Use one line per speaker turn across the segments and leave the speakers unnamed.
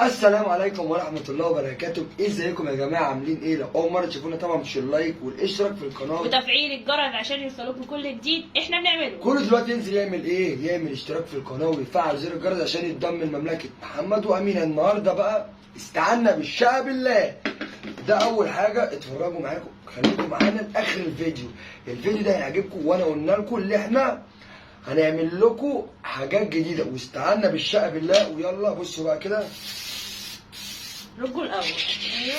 السلام عليكم ورحمة الله وبركاته. ازيكم يا جماعة؟ عاملين ايه؟ لو أول مرة تشوفونا طبعا مش اللايك والاشتراك في القناة
وتفعيل الجرس عشان يوصلكم كل جديد احنا بنعمله.
كله دلوقتي ينزل يعمل ايه؟ يعمل اشتراك في القناة ويفعل زر الجرس عشان يتضم من مملكة محمد وأمينة. النهاردة بقى استعنا بالشقة بالله. ده أول حاجة، اتفرجوا معاكم، خليكم معانا لآخر الفيديو. الفيديو ده هيعجبكم، وأنا قلنا لكم اللي احنا هنعمل لكم حاجات جديدة واستعنا بالشقة بالله. ويلا بصوا بقى كده،
رجوا الأول. ايوه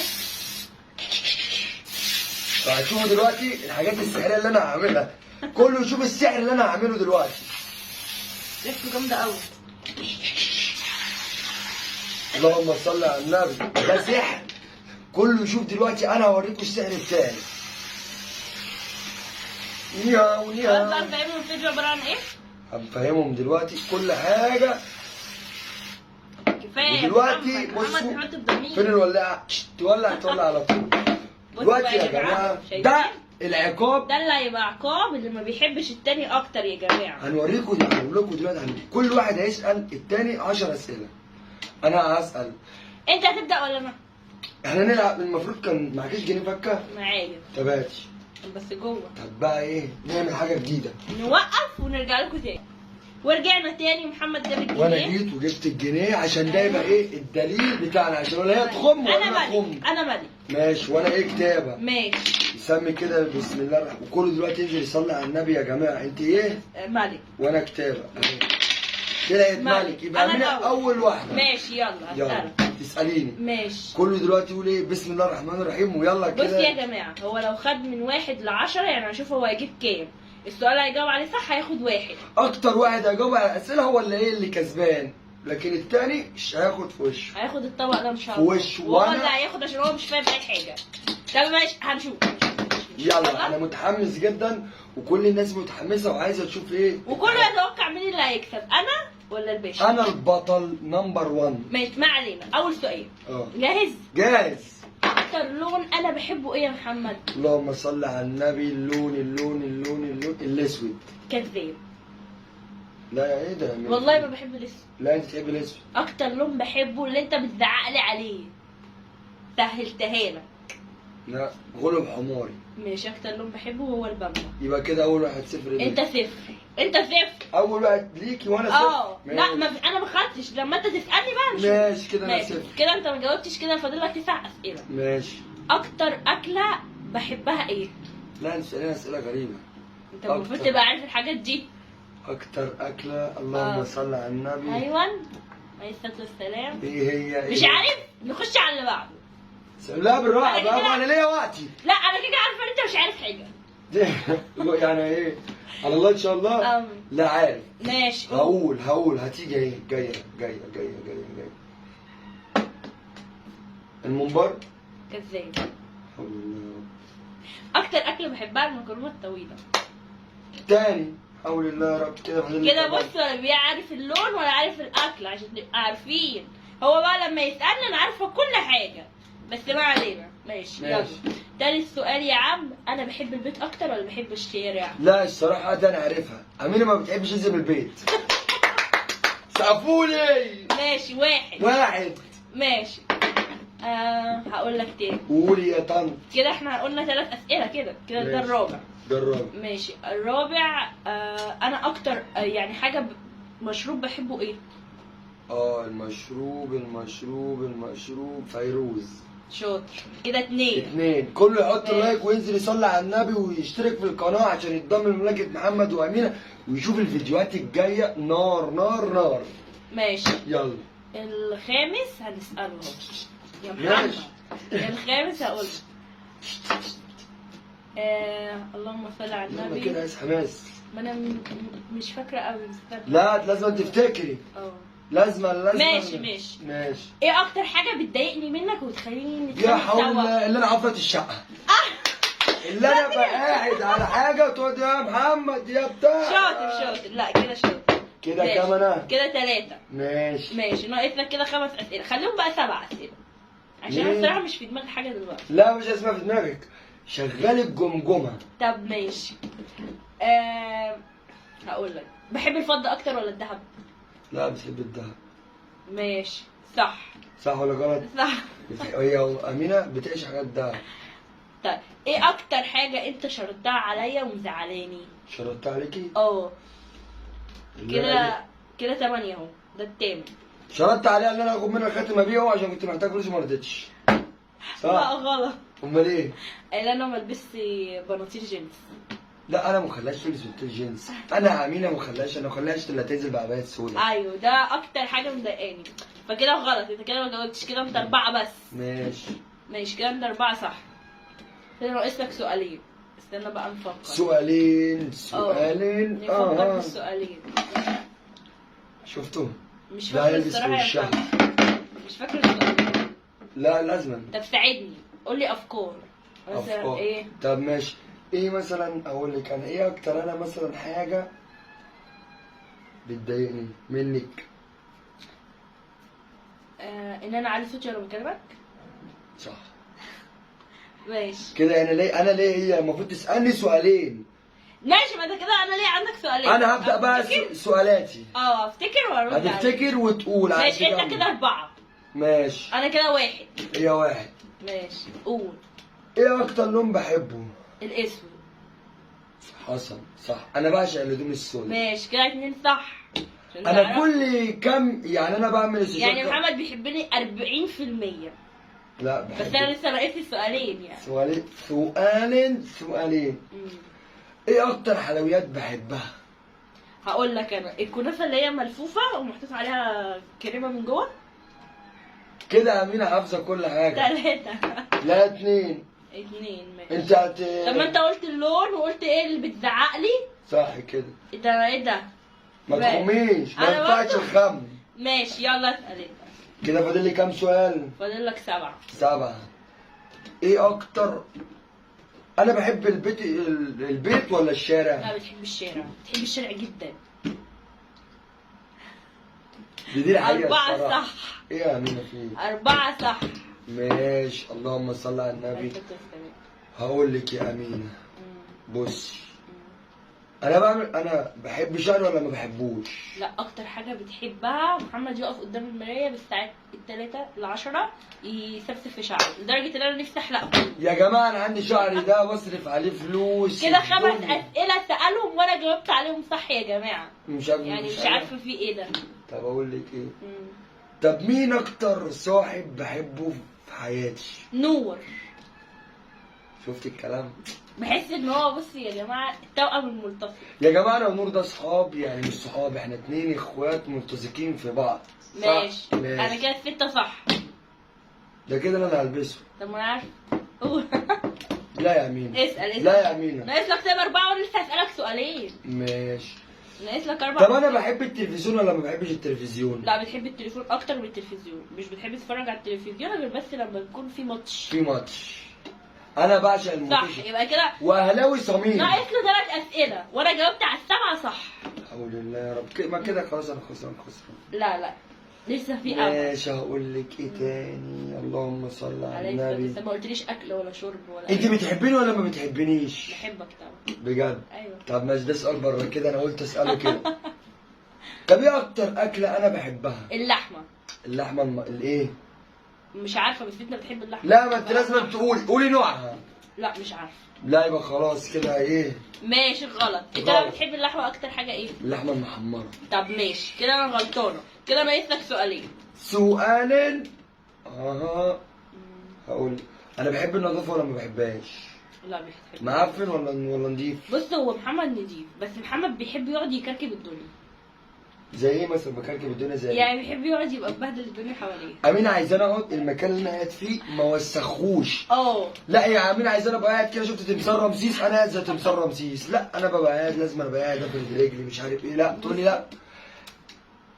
فهتشوفوا دلوقتي الحاجات السحرية اللي أنا هعملها. كله يشوف السحر اللي أنا هعمله دلوقتي.
ريحته جامدة أوي.
اللهم صل على النبي، ده سحر. كله يشوف دلوقتي، أنا هوريكم السحر بتاعي. نياو
خلاص
نياو.
بقى فاهمين الفيديو عبارة عن ايه؟
هنفهمهم دلوقتي كل حاجة.
كفاية يا
ودلوقتي
محمد
بصوا،
تحط الضمير.
فين الولاعة؟ تولع تولع على طول. دلوقتي يا جماعة ده العقاب.
ده اللي هيبقى عقاب اللي ما بيحبش التاني أكتر يا جماعة.
هنوريكم هنقول لكم دلوقتي كل واحد هيسأل التاني 10 أسئلة. أنا هسأل.
أنت هتبدأ ولا أنا؟
احنا نلعب، المفروض كان معكيش جنيه فكة؟
معايا
تباتي.
بس جوه.
طب بقى ايه؟ نعمل حاجة جديدة.
نوقف ونرجع لكم تاني. ورجعنا تاني، محمد جاب الجنيه.
وانا جيت وجبت الجنيه عشان ده يبقى ايه الدليل بتاعنا، عشان ولا هي تخم ولا انا اخم.
أنا ملك.
ماشي. وانا ايه كتابة.
ماشي.
يسمي كده بسم الله الرحمن، وكله دلوقتي ينزل يصلي على النبي. يا جماعة انت ايه؟
ملك.
وانا كتابة. طلعت مالك، يبقى
أنا
من اول واحدة.
ماشي يلا
يلا
هسألك.
تسأليني.
ماشي.
كله دلوقتي يقول ايه بسم الله الرحمن الرحيم ويلا كده.
بص يا جماعة، هو لو خد من 1 ل10 يعني هنشوف هو هيجيب كام. السؤال اللي هيجاوب عليه صح هياخد 1.
اكتر واحد هيجاوب على الاسئله هو اللي ايه اللي كسبان، لكن التاني مش هياخد في وشه.
هياخد الطبق ده ان شاء
في
الله.
وشه.
وهو
وانا
اللي هياخد عشان هو مش فاهم اي حاجة. طب ماشي هنشوف.
يلا انا متحمس جدا، وكل الناس متحمسه وعايزه تشوف ايه.
وكله يتوقع مين اللي هيكسب، انا ولا الباشا؟
انا البطل نمبر 1.
ماشي ما علينا. اول سؤال. جاهز؟
جاهز.
اكتر لون انا بحبه ايه يا محمد؟
اللهم صل على النبي. اللون الاسود.
كذاب.
لا يا ايه ده؟
والله ما بحب الاسود.
لا انت تحب الاسود.
اكتر لون بحبه اللي انت بتزعقلي عليه. سهلتها لك.
لا غلب حماري.
ماشي. اكتر لون بحبه هو البامبا.
يبقى كده اول واحد صفر ليك.
انت صفر. انت صفر.
اول واحد ليكي وانا صفر.
لا انا ما خدتش. لما انت تسالني بقى مش
ماشي كده انا
ماشي.
صفر.
كده انت ما جاوبتش، كده فاضل لك 9 اسئله.
ماشي.
اكتر اكله بحبها ايه؟
لا انت سألنا اسئله غريبه.
انت المفروض تبقى عارف الحاجات دي.
اكتر اكله، اللهم صل على النبي.
ايوه عليه الصلاه والسلام.
ايه هي؟
مش عارف؟ نخش على اللي بعده.
لا بالراحه
أنا
بقى،
كده-
انا ليا وقتي.
لا انا كده عارفه ان انت مش عارف حاجه.
يعني ايه؟ على الله ان شاء الله. لا عارف.
ماشي.
هقول هتيجي ايه؟ جايه. المنبر.
كذاب.
حول الله.
اكتر اكله بحبها المكرونه الطويله.
تاني. حول الله يا رب. كده فاضل لي
كده
طبعاً.
بص، ولا بيعرف اللون ولا عارف الاكل عشان نبقى عارفين. هو بقى لما يسالني انا عارفه كل حاجه، بس ما علينا. ماشي يلا. تالت سؤال يا عم، انا بحب البيت اكتر ولا بحب الشارع؟
لا الصراحه ده انا عارفها. امينه ما بتحبش تنزل البيت. سقفولي.
ماشي. 1.
1.
ماشي. هقول لك تاني.
قولي يا طنط.
كده احنا قلنا 3 اسئله كده ده
ماشي.
الرابع.
ده الرابع.
ماشي. الرابع انا اكتر يعني حاجه مشروب بحبه ايه؟
المشروب فيروز.
شاطر. كده 2.
2. كله يحط
ماشي.
لايك وينزل يصلي على النبي ويشترك في القناة عشان يتضم لمملكة محمد وأمينة ويشوف الفيديوهات الجاية. نار نار نار.
ماشي.
يلا.
الخامس هنسأله اهو يا محمد.
ماشي.
الخامس هقول اللهم صل على
يلا
النبي.
كده عايز حماس.
ما انا مش فاكره قوي.
لا لازم تفتكري. لازم.
ماشي. ايه اكتر حاجه بتضايقني منك وتخليني نتخانق
يا حول
سوا؟
الله، اللي انا عفرت الشقة. اللي انا بقى قاعد على حاجة وتقعد يا محمد يا بتاع.
شاطر. لا كده شاطر.
كده
ماشي.
كام انا؟
كده 3.
ماشي.
ناقص لك كده 5 اسئله. خليهم بقى 7 اسئله عشان انا
ليه؟
الصراحه مش في دماغي حاجه دلوقتي.
لا مش اسمها في دماغك، شغال الجمجمة.
طب ماشي. هقول لك، بحب الفضه اكتر ولا الذهب؟
لا بتحب الدهب.
ماشي. صح.
صح ولا غلط؟
صح.
هي امينه بتعيش حاجات ده.
طيب ايه اكتر حاجه انت شرطتها عليا ومزعلاني؟
شرطت عليكي؟
اه.
اللي
كده كده 8 اهو، ده التامن.
شرطت عليها ان انا اخد منها الخاتم ابيعه عشان كنت محتاج فلوس وما رضيتش.
لا
صح؟
غلط.
امال ايه؟
قال انا ما البسش بناطيل جينز.
لا انا ما خلاش تلبس بنت الجينز، انا امينه ما خلاش، انا ما خلاش الا تنزل بعباية سودا.
ايوه ده اكتر حاجه مضايقاني. فكده غلط، انت كده ما جاوبتش، كده انت 4 بس.
ماشي.
ماشي كده انت 4 صح. كده ناقص لك سؤالين، استنى بقى نفكر.
سؤالين
نفكر في السؤالين.
شفتوا؟
مش
لا
فاكر
يلبس
الصراحه يا
وشها.
محمد. مش فاكر السؤال.
لا لازما.
طب ساعدني، قول لي افكار مثلا.
أفكار.
ايه؟
طب ماشي. ايه مثلا اقول لك انا ايه اكتر انا مثلا حاجه بتضايقني منك؟
ان انا عالي صوتي وانا بكلمك.
صح.
ماشي.
كده انا ليه هي المفروض تسالني سؤالين.
ماشي، ما انت كده انا ليه عندك سؤالين.
انا هبدا بقى
أفتكر؟
سؤالاتي.
افتكر وارد عليك.
هتفتكر وتقول.
ماشي انت كده 4.
ماشي.
انا كده 1.
هي 1.
ماشي قول.
ايه اكتر لون بحبه؟
الاسود.
حصل صح، انا بعشق الهدوم السوداء.
ماشي كده 2 صح. عشان
انا
تعرف.
كل كم يعني انا بعمل السوشيال
يعني محمد بيحبني 40%.
لا
بس
بحب.
انا لسه ناقص لي سؤالين يعني.
سؤالين. ايه اكتر حلويات بحبها؟
هقول لك انا الكنافه اللي هي ملفوفه ومحطوط عليها كريمه من جوه.
كده امينه حافظه كل حاجه.
3.
لا 2.
2 ماشي.
انت
طب ما انت قلت اللون وقلت ايه اللي بتزعق لي.
صح كده.
ايه ده؟
ما تخميش، ما
أنا
ينفعش
برضه.
الخم.
ماشي يلا اسال انت.
كده فاضل لي كام سؤال؟
فاضل لك 7.
7. ايه اكتر انا بحب البيت ولا الشارع؟
لا بتحب الشارع، بتحب الشارع جدا.
دي الحقيقه
4
الصراحة.
صح.
ايه يا امينه في ايه؟
4 صح.
ماشي، اللهم صل على النبي. هقول لك يا امينه، بصي انا بحب شعري ولا ما بحبوش؟
لا اكتر حاجه بتحبها محمد يقف قدام المرايه بالساعات 3 ل 10 يسفسف في شعره لدرجه ان انا نفسي احلقه.
يا جماعه انا عندي شعري ده بصرف عليه فلوس
كده 5
الدنيا.
اسئله سالهم وانا جاوبت عليهم صح يا جماعه.
مش
يعني مش عارفه في ايه ده.
طب اقول لك ايه؟ طب مين اكتر صاحب بحبه في حياتي؟
نور.
شفت الكلام؟
بحس ان هو بصي يا جماعه التوأم الملتصق.
يا جماعه انا ونور ده صحاب، يعني مش صحاب، احنا 2 اخوات ملتصقين في بعض. صح؟
ماشي.
ماشي.
انا كده 6 صح.
ده كده انا هلبسه.
طب ما انا عارفه. قول.
لا يا امينه.
اسال.
لا يا امينه.
ناقص لك كده 4 وانا لسه هسألك سؤالين.
ماشي.
ناقص لك 4.
طب انا بحب التلفزيون ولا ما بحبش التلفزيون؟
لا بتحب التليفون اكتر من التلفزيون، مش بتحب تتفرج على التلفزيون غير بس لما يكون في ماتش.
في ماتش. انا بعشق الماتش.
صح يبقى كده
واهلاوي صميم.
ناقص له 3 اسئله وانا جاوبت على ال7 صح.
حول الله يا رب. ما كده خلاص انا خسران.
لا لسه في امل.
ماشي. هقول لك ايه تاني؟ اللهم صل على
عليك
النبي.
لسه ما قلتليش اكل ولا شرب ولا
انت بتحبيني ولا ما بتحبنيش؟
بحبك طبعا.
بجد؟
ايوه.
طب ماشي، ده سؤال بره كده، انا قلت اساله كده. طب ايه اكتر اكله انا بحبها؟
اللحمه.
اللحمه الايه؟
مش عارفه بس انت بتحب اللحمه.
لا ما انت لازم قولي نوعها.
لا مش عارفه.
لا يبقى خلاص كده ايه؟
ماشي غلط. انت
غلط.
لما بتحب اللحمه اكتر حاجه ايه؟
اللحمه المحمره.
طب ماشي كده انا غلطانه. كده ناقص لك سؤالين.
سؤال. هقول انا بحب النظافه ولا ما بحبهاش؟
لا بتحب.
معفن ولا نضيف؟
بص هو محمد نضيف بس محمد بيحب يقعد يكركب الدنيا.
زي ايه مثلا بكركب الدنيا زي
يعني بيحب يقعد يبقى مبهدل الدنيا حواليه.
امين عايزاني اقعد المكان اللي انا قاعد فيه ما وسخوش. لا يا امين عايزاني ابقى قاعد كده، شفت تمثال رمسيس انا قاعد زي تمثال رمسيس. لا انا ببقى قاعد لازم ابقى قاعد افرد رجلي مش عارف ايه. لا تقول لي لا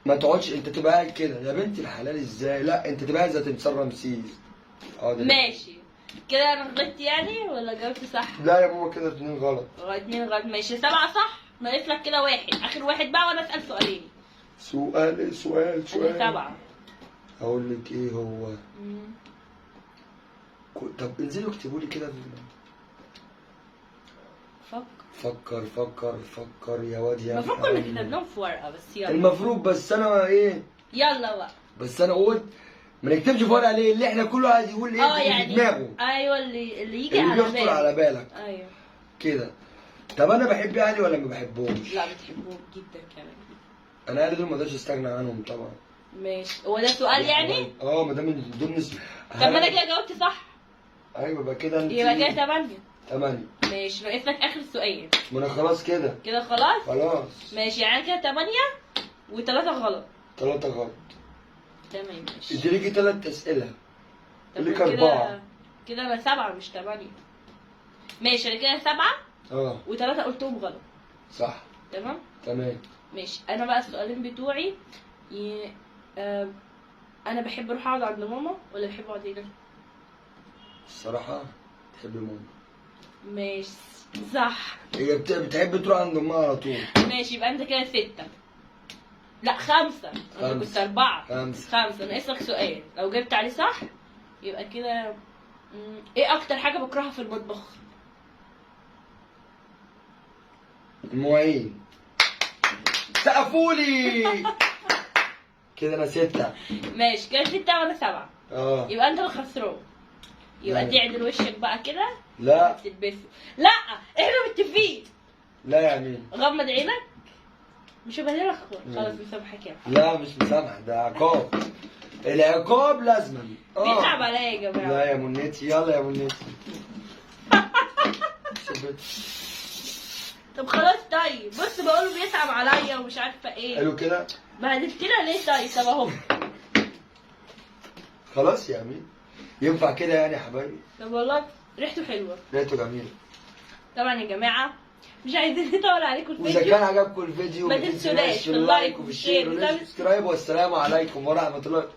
ما تقعدش، انت تبقى قاعد كده يا بنت الحلال ازاي؟ لا انت تبقى قاعد زي تمثال رمسيس.
ماشي كده انا غلطت يعني ولا جاوبت صح؟
لا يا ماما كده 2 غلط.
2 غلط. ماشي 7 صح. ناقص لك كده 1 اخر واحد بقى وانا اسال سؤالين.
سؤال
7.
هقول لك ايه هو. طب انزلوا اكتبوا لي كده. فكر يا واد يا
المفروض كنا كتبناهم في ورقه بس يلا.
المفروض بس انا ايه.
يلا بقى.
بس انا قلت ما نكتبش في ورقه ليه؟ اللي احنا كل واحد يقول ايه اللي في
يعني
دماغه،
ايوه اللي يجي
اللي
على
بيخطر على بالك
ايوه
كده. طب انا بحب اهلي ولا ما بحبهمش؟
لا بتحبهم جدا كمان.
انا اهلي دول ما اقدرش استغنى عنهم طبعا.
ماشي، هو ده سؤال يعني؟
اه ما دام من ضمن
طب ما انا كده جاوبت صح.
ايوه يبقى كده انت
يبقى كده 8.
8.
ماشي، ناقص لك اخر سؤال.
ما انا خلاص كده.
كده خلاص؟
خلاص.
ماشي، يعني كده 8 و3 غلط.
3 غلط.
تمام ماشي.
انت ليكي 3 اسئله.
طب
ليك
كده
4.
كده انا 7 مش 8. ماشي، انا كده 7 و3 قلتهم غلط.
صح.
تمام؟
تمام.
ماشي، انا بقى السؤالين بتوعي انا بحب اروح اقعد عند ماما ولا بحب اقعد هنا؟
الصراحه بتحب ماما.
ماشي صح.
هي بتحب تروح عند امها على طول.
ماشي، يبقى انت كده 6. لا 5. انا كنت 4. 5. ناقص لك سؤال، لو جبت عليه صح يبقى كده. ايه اكتر حاجه بكرهها في المطبخ؟
المواعين. سقفولي. كده انا 6.
ماشي، كده 6 وانا 7. يبقى انت الخسران. يبقى تعدل وشك بقى كده.
لا
تلبسه. لا احنا متفقين.
لا يعني
غمض عينك. مش هبهدلك خلاص، مسامحك يعني.
لا مش مسامح، ده عقاب. العقاب لازما.
بيتعب عليا يا جماعه.
لا يا منيتي، يلا يا منيتي.
طب خلاص طيب، بص بقوله بيتعب عليا ومش عارفه ايه.
قالوا كده.
بهدلتنا ليه طيب؟ طب اهو.
خلاص يا امين، ينفع كده يعني يا حبايبي؟
طب والله ريحته حلوه.
ريحته جميله.
طبعا يا جماعه مش عايزين نطول عليكم الفيديو.
واذا كان عجبكم الفيديو
ما تنسوناش في اللايك وفي الشير
والسبسكرايب. والسلام عليكم ورحمه الله